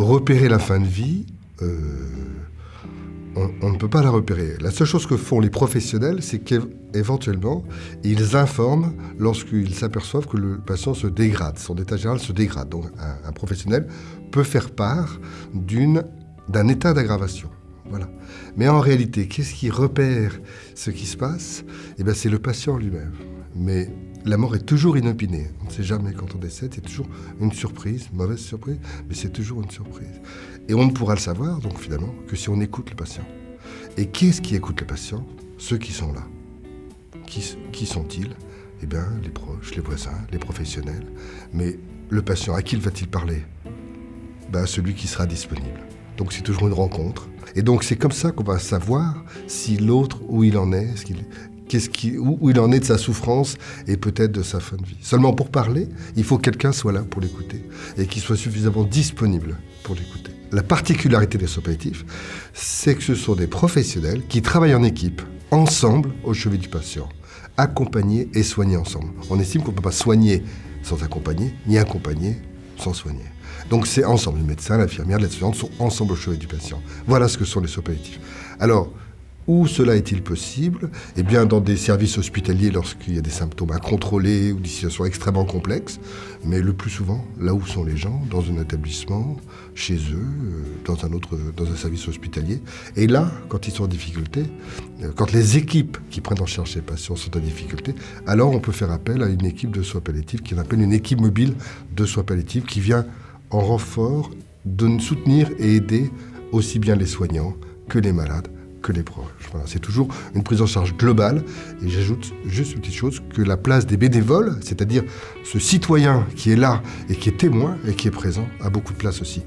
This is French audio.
repérer la fin de vie, on ne peut pas la repérer. La seule chose que font les professionnels, c'est qu'éventuellement, ils informent lorsqu'ils s'aperçoivent que le patient se dégrade, son état général se dégrade. Donc un professionnel peut faire part d'un état d'aggravation. Voilà. Mais en réalité, qu'est-ce qui repère ce qui se passe? Eh bien, c'est le patient lui-même. Mais la mort est toujours inopinée. On ne sait jamais quand on décède, c'est toujours une surprise, une mauvaise surprise, mais c'est toujours une surprise. Et on ne pourra le savoir, donc finalement, que si on écoute le patient. Et qui est-ce qui écoute le patient? Ceux qui sont là. Qui sont-ils? Eh bien, les proches, les voisins, les professionnels. Mais le patient, à qui va-t-il parler? Ben, celui qui sera disponible. Donc c'est toujours une rencontre. Et donc c'est comme ça qu'on va savoir si l'autre, où il en est, où il en est de sa souffrance et peut-être de sa fin de vie. Seulement pour parler, il faut que quelqu'un soit là pour l'écouter et qu'il soit suffisamment disponible pour l'écouter. La particularité des soins palliatifs, c'est que ce sont des professionnels qui travaillent en équipe, ensemble, au chevet du patient, accompagnés et soignés ensemble. On estime qu'on ne peut pas soigner sans accompagner, ni accompagner sans soigner. Donc c'est ensemble, le médecin, l'infirmière, l'aide-soignante sont ensemble au chevet du patient. Voilà ce que sont les soins palliatifs. Alors, où cela est-il possible? Eh bien, dans des services hospitaliers, lorsqu'il y a des symptômes incontrôlés ou des situations extrêmement complexes, mais le plus souvent, là où sont les gens, dans un établissement, chez eux, dans un service hospitalier. Et là, quand ils sont en difficulté, quand les équipes qui prennent en charge ces patients sont en difficulté, alors on peut faire appel à une équipe de soins palliatifs qui appelle une équipe mobile de soins palliatifs qui vient en renfort de soutenir et aider aussi bien les soignants que les malades, que les proches. Voilà, c'est toujours une prise en charge globale. Et j'ajoute juste une petite chose, que la place des bénévoles, c'est-à-dire ce citoyen qui est là et qui est témoin et qui est présent, a beaucoup de place aussi.